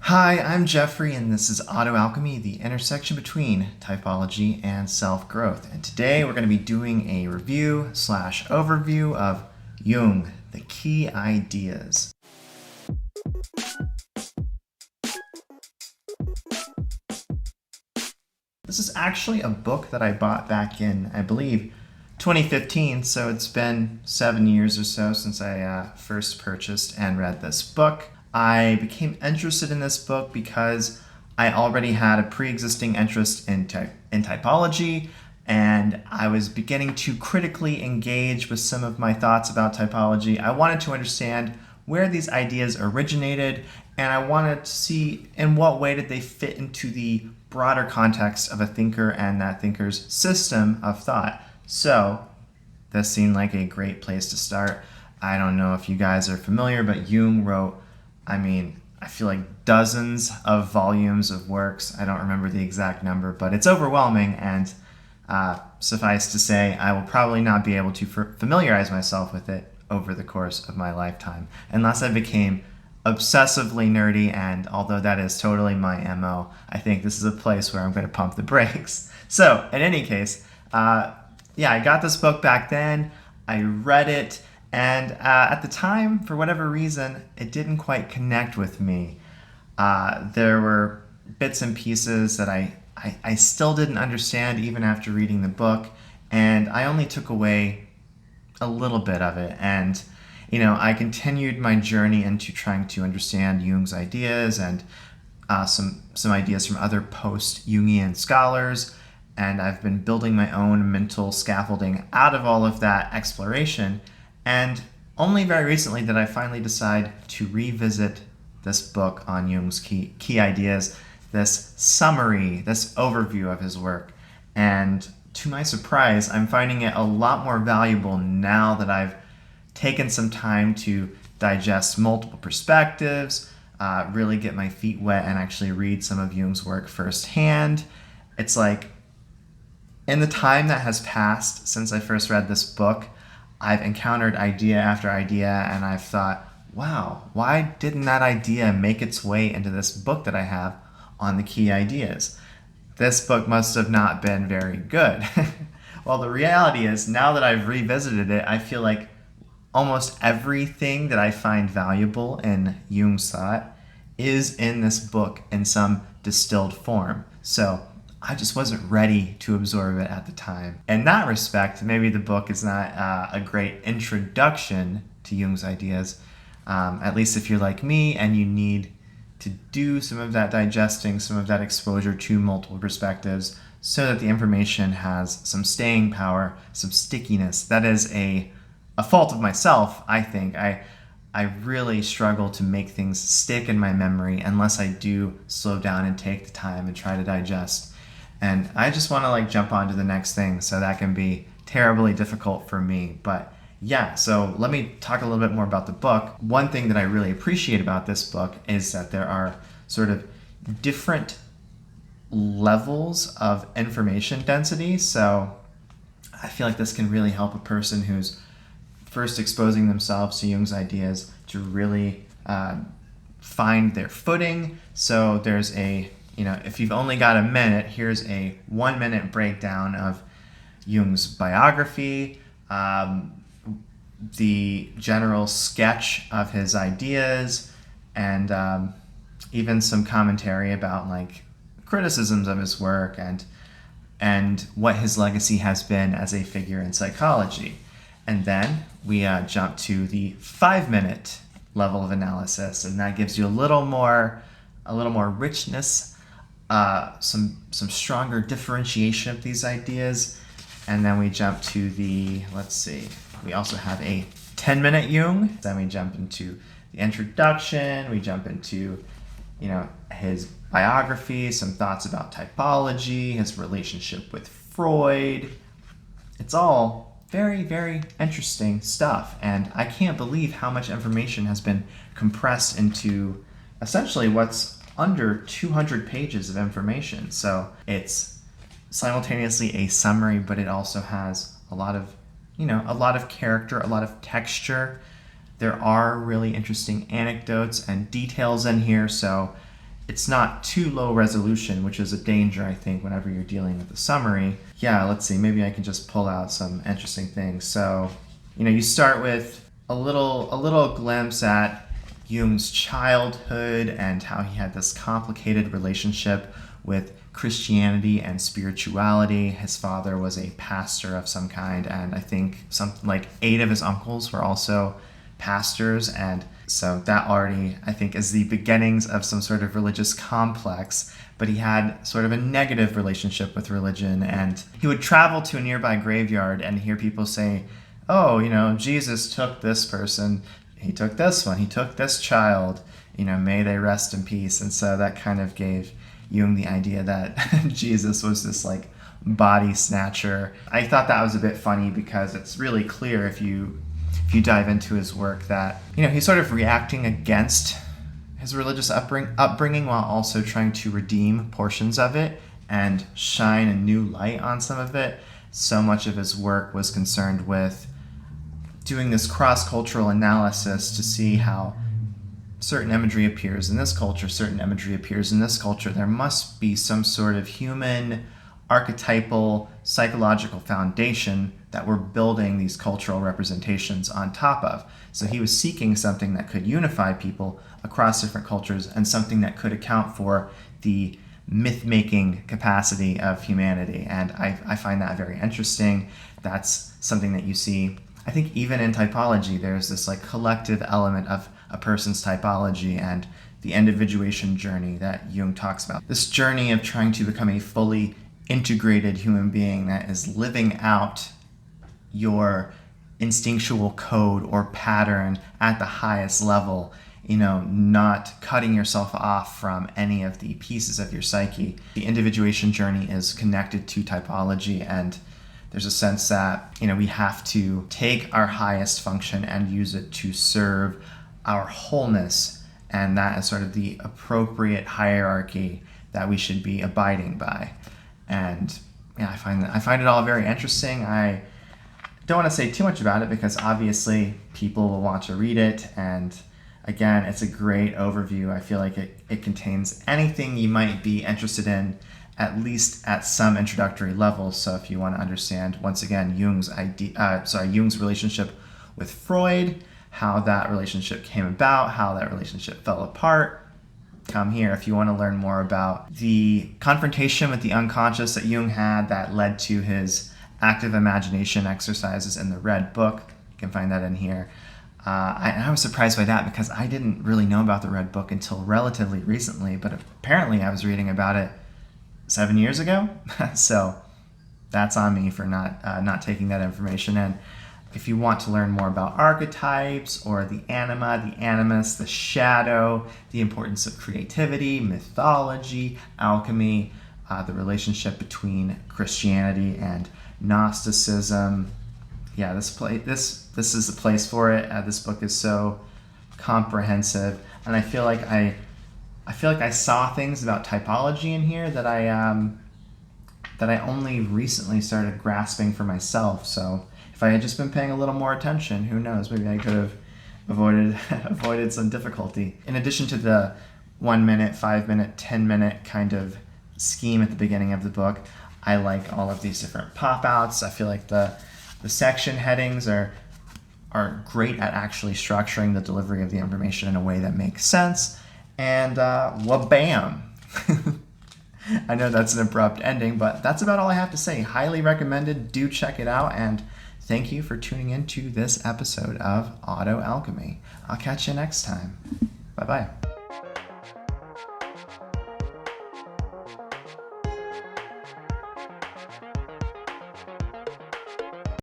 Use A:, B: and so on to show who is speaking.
A: Hi, I'm Jeffrey, and this is AutoAlchemy, the intersection between typology and self-growth. And today we're going to be doing a review slash overview of Jung, the key ideas. This is actually a book that I bought back in, I believe, 2015, so it's been 7 years or so since I first purchased and read this book. I became interested in this book because I already had a pre-existing interest in typology, and I was beginning to critically engage with some of my thoughts about typology. I wanted to understand where these ideas originated, and I wanted to see in what way did they fit into the broader context of a thinker and that thinker's system of thought. So this seemed like a great place to start. I don't know if you guys are familiar, but Jung wrote, I feel like dozens of volumes of works. I don't remember the exact number, but it's overwhelming, and suffice to say, I will probably not be able to familiarize myself with it over the course of my lifetime, unless I became obsessively nerdy, and although that is totally my MO, I think this is a place where I'm going to pump the brakes. So, in any case, I got this book back then, I read it, and at the time, for whatever reason, it didn't quite connect with me. There were bits and pieces that I still didn't understand even after reading the book, and I only took away a little bit of it. And, I continued my journey into trying to understand Jung's ideas and some ideas from other post-Jungian scholars, and I've been building my own mental scaffolding out of all of that exploration. And only very recently did I finally decide to revisit this book on Jung's key ideas, this summary, this overview of his work. And to my surprise, I'm finding it a lot more valuable now that I've taken some time to digest multiple perspectives, really get my feet wet and actually read some of Jung's work firsthand. It's like, in the time that has passed since I first read this book, I've encountered idea after idea, and I've thought, wow, why didn't that idea make its way into this book that I have on the key ideas? This book must have not been very good. Well, the reality is, now that I've revisited it, I feel like almost everything that I find valuable in Jung's thought is in this book in some distilled form. So I just wasn't ready to absorb it at the time. In that respect, maybe the book is not a great introduction to Jung's ideas, at least if you're like me and you need to do some of that digesting, some of that exposure to multiple perspectives so that the information has some staying power, some stickiness. That is a fault of myself, I think. I really struggle to make things stick in my memory unless I do slow down and take the time and try to digest. And I just want to jump on to the next thing, so that can be terribly difficult for me. But yeah, so let me talk a little bit more about the book. One thing that I really appreciate about this book is that there are sort of different levels of information density. So I feel like this can really help a person who's first exposing themselves to Jung's ideas to really find their footing. So there's if you've only got a minute, here's a 1 minute breakdown of Jung's biography, the general sketch of his ideas, and even some commentary about criticisms of his work and what his legacy has been as a figure in psychology. And then we jump to the 5 minute level of analysis, and that gives you a little more richness, some stronger differentiation of these ideas. And then we jump to we also have a 10-minute Jung. Then we jump into the introduction, we jump into his biography, some thoughts about typology, his relationship with Freud. It's all very, very interesting stuff, and I can't believe how much information has been compressed into essentially what's under 200 pages of information. So it's simultaneously a summary, but it also has a lot of character, a lot of texture. There are really interesting anecdotes and details in here, so it's not too low resolution, which is a danger, I think, whenever you're dealing with a summary. Yeah, let's see, maybe I can just pull out some interesting things. So, you start with a little glimpse at Jung's childhood and how he had this complicated relationship with Christianity and spirituality. His father was a pastor of some kind, and I think something like 8 of his uncles were also pastors, and so that already, I think, is the beginnings of some sort of religious complex. But he had sort of a negative relationship with religion, and he would travel to a nearby graveyard and hear people say, oh, Jesus took this person, he took this one, he took this child, may they rest in peace. And so that kind of gave Jung the idea that Jesus was this like body snatcher. I thought that was a bit funny because it's really clear if you dive into his work that he's sort of reacting against his religious upbringing while also trying to redeem portions of it and shine a new light on some of it. So much of his work was concerned with doing this cross-cultural analysis to see how certain imagery appears in this culture, certain imagery appears in this culture. There must be some sort of human, archetypal, psychological foundation that we're building these cultural representations on top of. So he was seeking something that could unify people across different cultures and something that could account for the myth-making capacity of humanity. And I find that very interesting. That's something that you see, I think, even in typology. There's this like collective element of a person's typology and the individuation journey that Jung talks about. This journey of trying to become a fully integrated human being that is living out your instinctual code or pattern at the highest level, not cutting yourself off from any of the pieces of your psyche. The individuation journey is connected to typology, and there's a sense that, we have to take our highest function and use it to serve our wholeness, and that is sort of the appropriate hierarchy that we should be abiding by. And yeah, I find it all very interesting. I don't want to say too much about it because obviously people will want to read it, and again, it's a great overview. I feel like it contains anything you might be interested in, at least at some introductory level. So if you want to understand, once again, Jung's relationship with Freud, how that relationship came about, how that relationship fell apart, come here. If you want to learn more about the confrontation with the unconscious that Jung had that led to his active imagination exercises in the Red Book, you can find that in here. I was surprised by that because I didn't really know about the Red Book until relatively recently, but apparently I was reading about it 7 years ago. So that's on me for not taking that information in. If you want to learn more about archetypes or the anima, the animus, the shadow, the importance of creativity, mythology, alchemy, the relationship between Christianity and Gnosticism, yeah, this is the place for it. This book is so comprehensive, and I feel like I saw things about typology in here that I only recently started grasping for myself. So if I had just been paying a little more attention, who knows, maybe I could have avoided some difficulty. In addition to the 1 minute, 5 minute, 10 minute kind of scheme at the beginning of the book, I like all of these different pop-outs. I feel like the section headings are great at actually structuring the delivery of the information in a way that makes sense. And wabam! I know that's an abrupt ending, but that's about all I have to say. Highly recommended. Do check it out, and thank you for tuning in to this episode of AutoAlchemy. I'll catch you next time. Bye-bye.